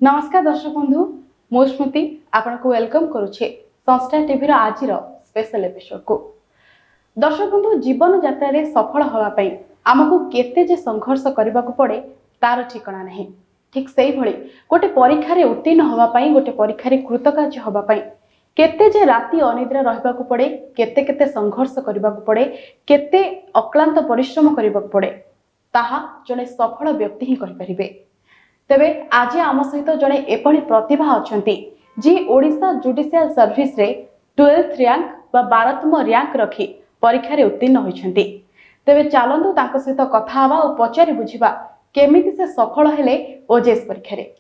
नमस्कार दर्शक बंधु मु स्मृति आपन को वेलकम करुछे संस्था टीवी आज स्पेशल एपिसोड को। दर्शक बंधु जीवन यात्रा रे सफल होवा पई हमकु केते जे संघर्ष करबा को पड़े तार ठिकाना नहीं। ठीक सेही भली गोटे परीक्षा रे उत्तीर्ण होवा पई गोटे परीक्षा रे कृतकार्य होवा पई केते जे राति अनिद्रा रहबा को पड़े केते केते संघर्ष करबा को पड़े केते अक्लांत परिश्रम करबा को पड़े ताहा जने सफल व्यक्ति ही कहि परिबे। तेबे आज आम सहित जड़े एपरी प्रतिभा अच्छा जी ओडिशा जुडिशियल सर्विस रे 12th रैंक बा 12तम रैंक रखी परीक्षा रे उत्तीर्ण होइछंती। तेबे चलंतु तांको सहित कथा हवा और पचारि बुझिबा केमिति से सफल हेले ओजेएस परीक्षा रे।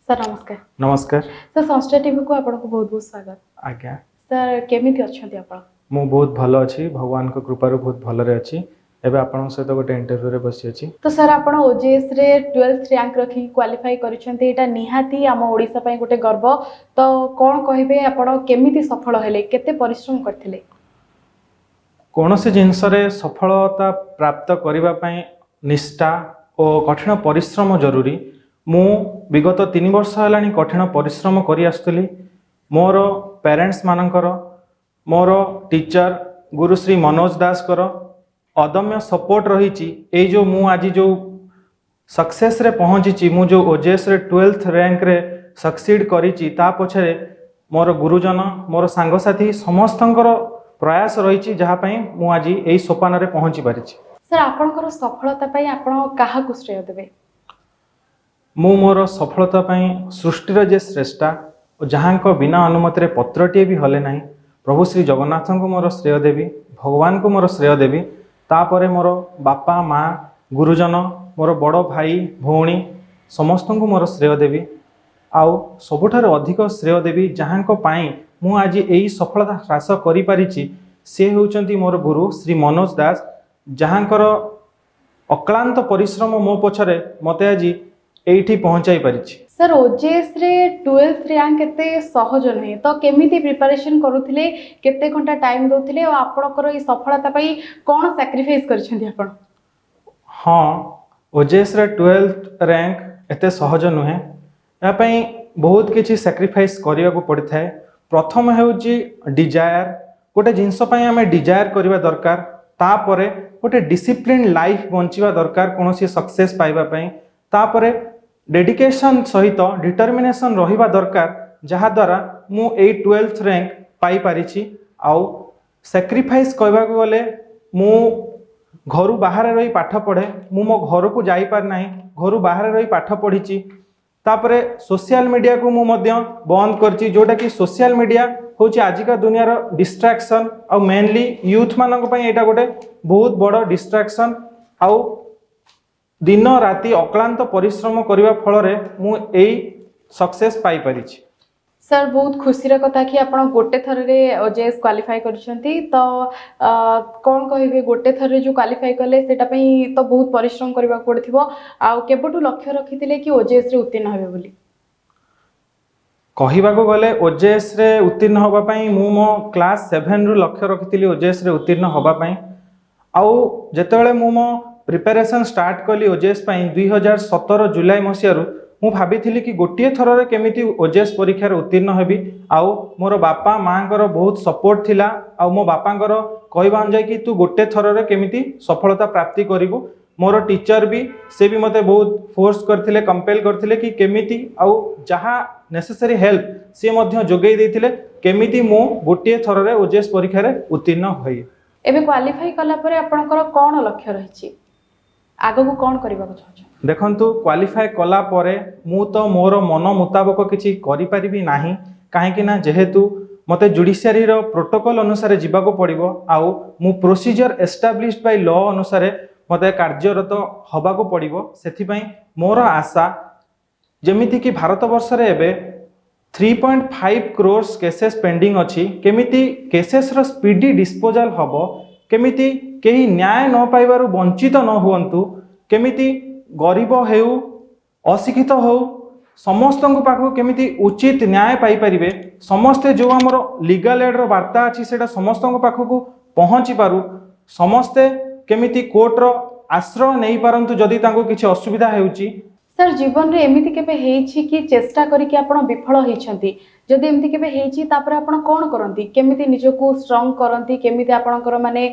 सर नमस्कार। नमस्कार सर संस्था टीवी को आपन को बहुत बहुत स्वागत। आज्ञा सर केमिति अछंती आपन? मु बहुत भलो अछि, भगवान को कृपा रो बहुत भलो रे अछि। एबे आपन सहित गोटे इंटरव्यू रे बसी अछि। तो सर आपन ओजेएस रे 12th रैंक रखी क्वालिफाई करिसंती, एटा निहाती हम ओडिसा पई गोटे गर्व। तो कोन कहिबे आपन केमिति सफल हेले, केते परिश्रम करथिले? कोनोसी जिंस रे सफलता प्राप्त करिबा पई निष्ठा और कठिन परिश्रम जरूरी। मु विगत 3 वर्ष हलानी कठिन परिश्रम करि आस्तली। मोर पेरेंट्स मानकर, मोर टीचर गुरुश्री मनोज दास कर अदम्य सपोर्ट रही ए जो मु आज जो सक्सेस रे पहुंची, मु जो ओजेएस रे 12th रैंक रे सक्सीड करिची ता पछरे मोर गुरुजन मोर सांगसाथी समस्तंकर प्रयास रही जहाँ पई मु आज एई सोपान रे पहुंची पारिची। सर आपनकर सफलता पई आपण काहा को श्रेय देबे? मु मोर सफलता पई सृष्टिर जे श्रेष्ठा और जहाँ को बिना अनुमति रे पत्रटीए भी हले नहीं प्रभु श्री जगन्नाथ को मोर श्रेय देवी, भगवान को मोर श्रेय देवी। तापरे मोर बापा माँ गुरुजन मोर बड़ भाई भौणी समस्त को मोर श्रेय देवी। आउ सबुठार अधिक श्रेय देवी जहाँ को पाई मु आज यही सफलता ह्रास करि पारिची से होउचंती मोर गुरु श्री मनोज दास, जहाँकर अक्लांत परिश्रम मो पछरे मते आज एठी पहुंचाई पारिची। सर ओजेएस रे 12th रैंक केते सहज नहीं, तो केमिति प्रिपरेशन करूथिले, केते घंटा टाइम दोथिले और आपनकर ई सफलता पई कोन सैक्रिफाइस करछंती आपण? हाँ, ओजेएस रे 12th रैंक एते सहज नुहे। या पई बहुत किछि सैक्रिफाइस करिया को पड़ि थाए। प्रथम हेउची डिजायर, गोटे जिंस पई हमें डिजायर करिवा दरकार। तापरे गोटे डिसिप्लिन लाइफ बंचिवा दरकार कोनोसी सक्सेस पाइबा पई। तापरे डेडिकेशन सहित डिटर्मिनेशन रहिबा दरकार जहा द्वारा मु ए 12th रैंक पाई पारिछि। आउ सैक्रिफाइस कहबा को गले मु घर बाहर रही पाठ पढ़े, मु मो घर को जाई पार नाही, घर बाहर रही पाठ पढ़ीची। तापरे सोशल मीडिया को मु मध्य बंद करची, जोटा कि सोशल मीडिया होची आजिका दुनियार डिस्ट्रैक्शन और मेनली यूथ मानक पई एटा गोटे बहुत बड़ डिस्ट्रैक्शन। आउ दिन राति अक्लांत परिश्रम करिवा फल रे मु एई सक्सेस पाई परिची। सर बहुत खुशी कथा कि आप गोटे थर रे ओजेएस क्वालिफाई करछंती, तो कौन कहिबे गोटे थर रे जो क्वालिफाई कले सेटा पई तो बहुत परिश्रम करबा पड़थिबो। आ केबटू लक्ष्य रखिथिले कि ओजेएस रे उत्तीर्ण हेबे बोली? कहिबा को गले ओजेएस रे उत्तीर्ण होबा पई मु मो क्लास 7 रु लक्ष्य रखिथिली ओजेएस रे उत्तीर्ण होबा पई। आउ जेतेबेले मु मो प्रिपरेशन स्टार्ट कली ओजेएस पई 2017 जुलाई मसियारू मु भाभी कि गोटे थर रे केमिति ओजेएस परीक्षा रे उत्तीर्ण हेबी। आउ मोर बापा माँ कर बहुत सपोर्ट थिला। आउ मो बापांकर कहबा अनुसार कि तू गोटे थर रे केमिति सफलता प्राप्ति करिवु। मोर टीचर भी से भी मते बहुत फोर्स करथिले, कंपेल करथिले कि केमिति आउ जहा नेसेसरी हेल्प से मध्य जोगेई देथिले केमिति मु गोटे थर रे ओजेएस परीक्षा रे उत्तीर्ण होई। एबे क्वालिफाई कला परे आपनकर कोन लक्ष्य रहिछि, आगो को कोन करबा को चाहछ? देखंतु क्वालिफाई कला परे मु तो मोर मन मुताबक किछि करि परिबि नाही, काहेकि ना जेहेतु मते जुडिशियरी रो प्रोटोकॉल अनुसार जीवा को पड़िबो। आउ मु प्रोसीजर एस्टाब्लिश्ड बाय लॉ अनुसार मते कार्यरत हबा को पड़िबो। सेथि पई मोर आशा जेमिति कि भारत वर्ष रे एबे 3.5 करोड़ केसेस पेंडिंग अछि, केमिति केसेस रो स्पीडी डिस्पोजल हबो, केमिति केही न्याय न पाइबारु वंचित न हुअंतु, केमिति गरीब हेउ अशिक्षित हो समस्त पाखु केमिति उचित न्याय पाई परिबे, समस्ते जो हमर लीगल एड रो वार्ता अछि सेटा समस्त पाखु पहुँची पारु, समस्ते केमिति कोर्ट रो आश्रय नहीं पारंतु जदि तांको किछि असुविधा हेउची। सर जीवन रे एमिति केबे हेइछि कि चेष्टा करिकि आपण विफल हेइछंती जदि एमिति केबे हेइछि तापर आपण कोन करंती केमिति निजको स्ट्रांग करंती केमिति आपणकर माने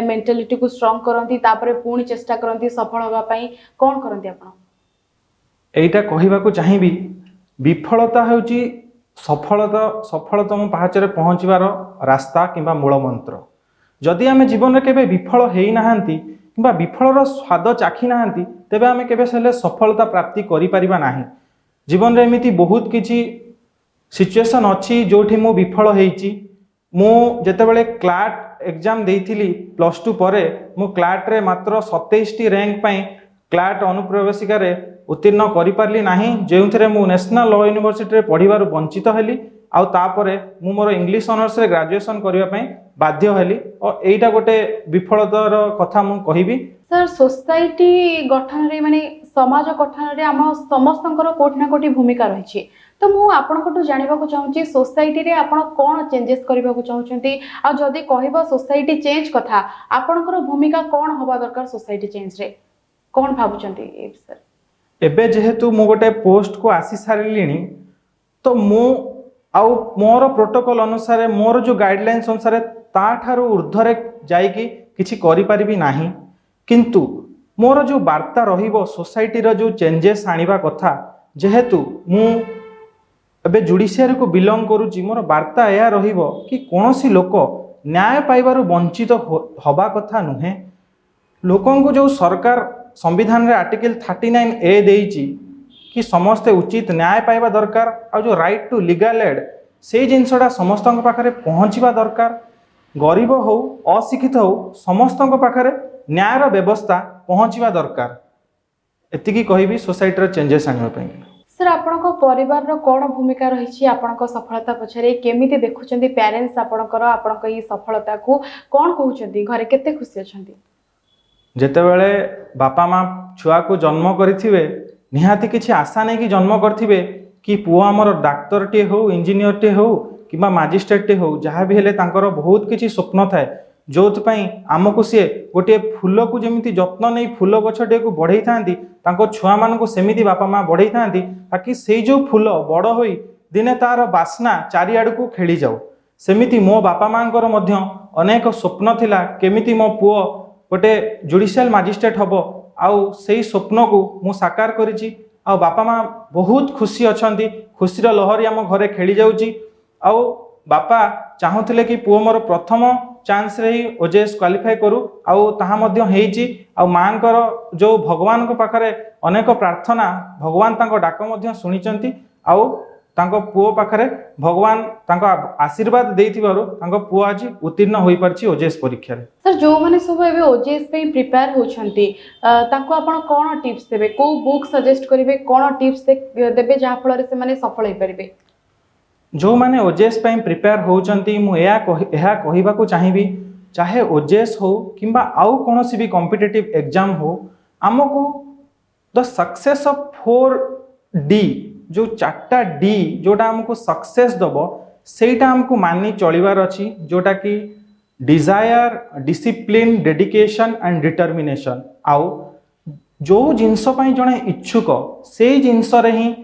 मेंटालिटी को स्ट्रांग करंती तापर पुणी चेष्टा करंती सफल होगा पई कोन करंती आपण एइटा कहिबाकू चाहिबी विफलता हेउची सफलतम पाहाचरे पहुँचवार रास्ता किंबा मूल मंत्र जदि आमे जीवन में केबे विफल हेई नाहंती किंबा विफलर स्वाद चाखी नाहंती तेबे आमे केबे सेले सफलता प्राप्ति करि परिबा नाही। जीवन रे एमिति बहुत किछि सिचुएशन अछि जोठी मु विफल हेइची। मु जेतेबेले क्लाट एग्जाम देइथिली +2 परे मु क्लाट रे मात्र 27 टी रैंक पई क्लाट अनुप्रवेशिका रे उत्तीर्ण करि पारली नाही जेउथरे मु नेशनल लॉ यूनिवर्सिटी रे पढिबार वंचित हेली आउ तापरे मु मोर इंग्लिश ऑनर्स रे ग्रेजुएशन करिवा पई बाध्य हेली और एइटा गोटे विफलतार कथा मु कहिबी। सर सोसाइटी गठन रे माने समाज गठन रे हम समस्तंकर कोठी ना कोठी भूमिका रहिछि तो मु आपनकटू जानिबाकू चाहूची सोसाइटी रे आपण कोन चेंजेस करिबाकू चाहूचंती आ जदी कहबा सोसाइटी चेंज कथा आपनकर भूमिका कोन होबा दरकार सोसाइटी चेंज रे कोन भाबुचंती ए सर एबे जेहेतु मु गोटे पोस्ट को आसी सारिलिनी तो मु आउ मोर प्रोटोकॉल अनुसार मोर जो गाइडलाइंस अनुसार ता ठारू ऊर्ध्वरे जाइकी किछि करि परिबी नाही किंतु मोर जो वार्ता रहिबो सोसाइटी रो जो चेंजेस आनिबा कथा जेहेतु मु एबे जुडिशियरी को बिलोंग करूची मोर वार्ता या रहिबो कि कोनोसी लोक न्याय पाइबार वंचित हबा कथा नुहे। लोकन को जो सरकार संविधान रे आर्टिकल 39A देइची कि समस्ते उचित न्याय पाइबा दरकार आ जो राइट टू लीगल एड से जिनसटा समस्त पाखरे पहुँचवा दरकार गरीब हो अशिक्षित हो समस्त पाखरे न्यायर व्यवस्था पहुँचवा दरकार एतिकी कहबी सोसाइटी रे चेंजेस आनिबा पई। सर आपनको परिवार रो कोन भूमिका रहिछि आपनको सफलता पछरे केमिति देखुचंदी पेरेंट्स आपनकर आपनको ई सफलता को कोन कहउचंदी घरे केते खुशी अछंती जेतेबेले बापा माँ छुआ को जन्म करिथिबे निहाती किछि आशा नै कि जन्म करथिबे कि पुओ हमर डाक्टर टे हो इंजीनियर टे हो किबा मैजिस्ट्रेट टे हो जहाँ भी हेले तांकर बहुत किछि स्वप्न थाए जोथ पई आमको सी गोटे फूल को जमिति जत्न नहीं फूल गछटे को बढ़ई थांती तांको छुआ मान को सेमिति बापा माँ बढ़ई थांती ताकि से जो फूल बड़ होई दिने तार बास्ना चारिआड़ को खेली जाऊ सेमिति मो बापा मांकर मध्य अनेक स्वप्न थिला केमिति मो पुओ गोटे जुडिशियल मैजिस्ट्रेट हबो आउ सेही स्वप्न को मु साकार करिछि आउ बापा माँ बहुत खुशी अछंती खुशीर लहरी आम घरे खेली जाउची आउ बापा चाहूले कि पुओ मोर प्रथम चांस रे ही ओजेएस क्वालिफाई करू आउ ताहा मध्य हेइची आउ मांकर जो भगवान को पाखरे अनेक प्रार्थना भगवान तांको डाक मध्य सुनिचंती आउ तांको पुओ पाखरे भगवान तांको आशीर्वाद देइथिबारु तांको पुओ आज उत्तीर्ण होई परछि ओजेएस परीक्षा रे। सर जो माने सब एबे ओजेएस पे प्रिपेयर होछंती ताको आपण कोन टिप्स देबे को बुक सजेस्ट करिवे कोन टिप्स देबे जहा फल रे से माने सफल होई परिबे जो माने ओजेएस पे प्रिपेयर होचंती मु एहा कहिबा को चाहिबी चाहे ओजेएस हो किंबा आउ कोनोसी भी कॉम्पिटिटिव एग्जाम हो हमको द सक्सेस ऑफ 4D जो 4टा डी जोटा हमको सक्सेस दबो सेटा हमको मानी चलिबार अछि जोटा कि desire discipline dedication and determination आउ जो जिनस पई जणे इच्छुक से जिनस रे ही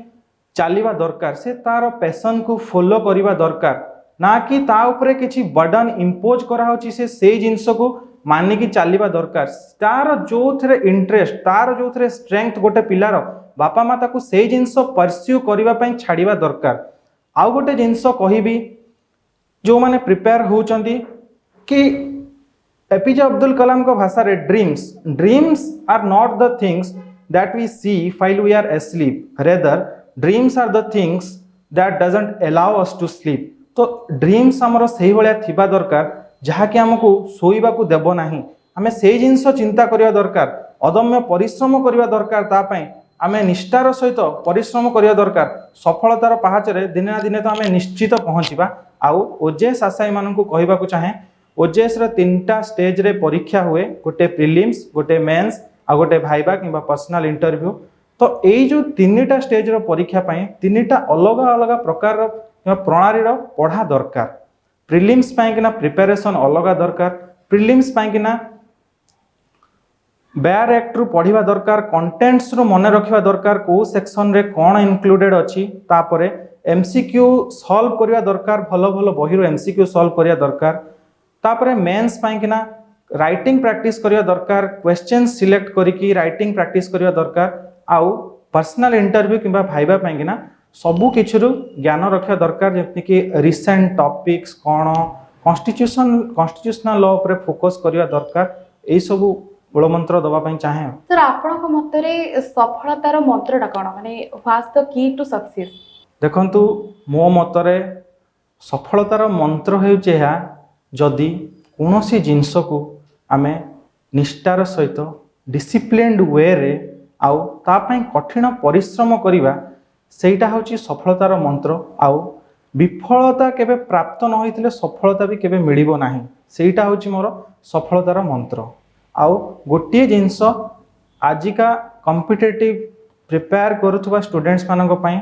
चलिबा दरकार से तार पैशन को फॉलो करिबा दरकार ना कि ता उपरे किछि बर्डन इंपोज करा होछि से जिनस को मानी कि चलिबा दरकार तार जो थरे इंटरेस्ट तार जो थरे स्ट्रेंथ गोटे पिलार बापा माँ ताकू से जिनस परस्यू करिबा पई छाड़िबा दरकार। आउ गोटे जिनस कहिबी जो माने प्रिपेयर होचंती कि एपीजे अब्दुल कलाम को भाषा रे dreams are not the things that we see while we are asleep rather dreams are the things that doesn't allow us to sleep. तो ड्रीम्स हमर सही भलिया थिबा दरकार जहा कि हमको सोइबा को देबो नाही हमें से जिनस चिंता करिया दरकार अदम्य परिश्रम करिया दरकार ता पई आमे निष्ठार सहित परिश्रम करिया दरकार सफलतार पहाचरे दिने ना दिने तो आमे निश्चित पहुँचीबा। आउ ओजेएस आशायी मानकू कहिबा को चाहे ओजेएस रो 3टा स्टेज रे परीक्षा हुए गोटे प्रिलिम्स गोटे मेंस आ गोटे भाइबा किंबा पर्सनल इंटरव्यू। तो यही जो 3टा स्टेज रो परीक्षा पई 3टा अलग अलग प्रकार रो प्रणाली रो पढ़ा दरकार। प्रिलिम्स पई किना प्रिपरेशन अलग दरकार प्रिलिम्स पई किना बेयर एक्ट रु पढ़िबा दरकार कंटेंट्स रु मन रखिबा दरकार को सेक्शन रे कोन इंक्लूडेड अछि तापरे एमसीक्यू सॉल्व करिया दरकार भलो भलो बही रु एमसीक्यू सॉल्व करिया दरकार तापरे मेंस पाई किना राइटिंग प्रैक्टिस करिया दरकार क्वेश्चन सिलेक्ट करिकी राइटिंग प्रैक्टिस करिया दरकार आउ पर्सनल इंटरव्यू किबा भाइबा पाई किना सबु किछुरु ज्ञान रखिया दरकार जेमति कि रिसेंट टॉपिक्स कोन कॉन्स्टिट्यूशनल लॉ पर फोकस करिया दरकार एई सबु मूल मंत्र दवा पाई चाहे सर आपनक मतरे सफलतार मंत्रटा कोन माने what's the key to success देखंतु मो मतरे सफलतार मंत्र हेउचे हा जदि कोनोसी जिंस को आमे निष्ठार सहित डिसिप्लिन्ड वे रे आउ ता पई कठिन परिश्रम करिवा सेटा होची सफलतार मंत्र आउ विफलता केबे प्राप्त न होइतिले सफलता भी केबे मिलिबो नाही सेटा होची मोर सफलतार मंत्र आउ गोटे जिंस आजिका कॉम्पिटिटिव प्रिपेयर करुथुवा स्टूडेंट्स मानक पई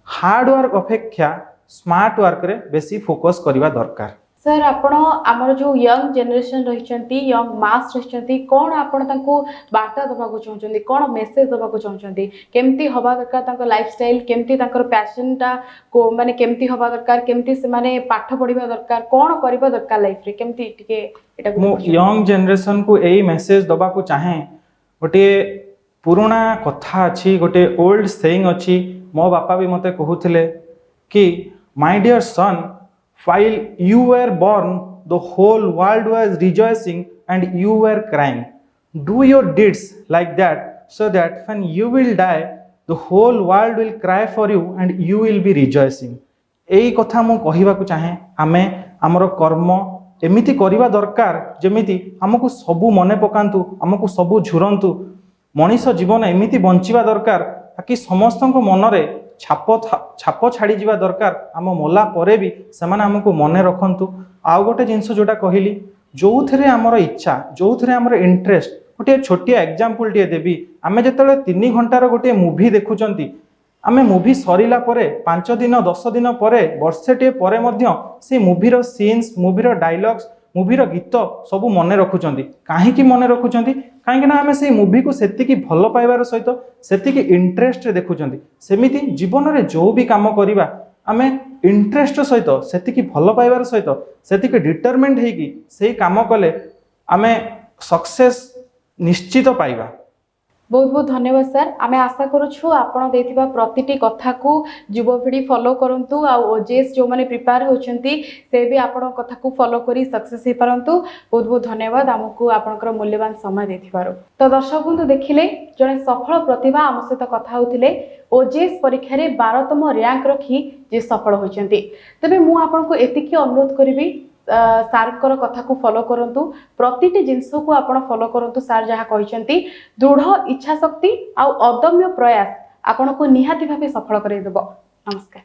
हार्ड वर्क अपेक्षा स्मार्ट वर्क रे बेसी फोकस करिवा दरकार सर आपण आमर जो यंग जनरेशन रहिचंती यंग मास रहिचंती कोन आपण तांको वार्ता दबा को चाहचंती कोन मेसेज दबा को चाहचंती केमती हवा दरकार तांको लाइफस्टाइल केमती तांकर पैशनटा को माने केमती हवा दरकार केमती से माने पाठ पढिबा दरकार कोन करबा दरकार लाइफ रे केमती टिके एटा मो यंग जनरेशन को एई मेसेज दबा को चाहे गोटे पुराना कथा अछि गोटे ओल्ड सेइंग अछि मो बापा भी मते कहूथिले कि my dear son while you were born the whole world was rejoicing and you were crying do your deeds like that so that when you will die the whole world will cry for you and you will be rejoicing एई कथा मु कहिबा को चाहे आमे हमर कर्म एमिति करिबा दरकार जेमिति हमकु सबु मने पकांतु हमकु सबु झुरंतु मनीष जीवन एमिति बंचिबा दरकार ताकि समस्तक मनरे छाप छाड़ी जीवा दरकार आम मला परे भी सेमाने हमको मने रखंतु आउ गोटे जिंस जोटा कहली जो थे आमर इच्छा जो थे आमर इंटरेस्ट गोटे छोटिया एग्जांपल टे देवी आमे जेतेबेले 3 घंटार गोटे मूवी देखुचंती आमे मूवी सरीला परे 5 दिन 10 दिन परे वर्षेटे परे मध्य से मूवीर सीन्स मूवीर डायलॉग्स मूवीर गीत सबू मने रखुचंती काहेकि मने रखुचंती काहेकि ना आमे से मूवी को सेतिकी भल पाइबार सहित सेतिकी इंटरेस्ट रे देखुचंती सेमिति जीवन रे जो भी काम करिबा आमे इंटरेस्ट सहित सेतिकी भल पाइबार सहित सेतिकी डिटरमिन्ड हेकी सेही काम कले आमे सक्सेस निश्चित पाइबा बहुत बहुत धन्यवाद सर आमे आशा करूछु आपण देथिबा प्रतिटी कथा को युवपीढ़ी फॉलो करंतु आ ओजेएस जो माने प्रिपेयर होचंती से भी आपण कथा को फॉलो करी सक्सेस हे परंतु बहुत बहुत धन्यवाद हमकु आपनकर मूल्यवान समय देथिबारो तो दर्शक बंधु देखिले जने सफल प्रतिभा आम सहित कथा होथिले ओजेएस परीक्षा रे 12तम रैंक रखी जे सफल होचंती तबे मु आपनको एतिकी अनुरोध करिवि सारकर कथा को फॉलो करंतु प्रतिटी जिंस को आपण फॉलो करंतु सार जहा कहिसंती दृढ़ इच्छा शक्ति आ अदम्य प्रयास आपण को निहाती भाबे सफल करे देबो नमस्कार।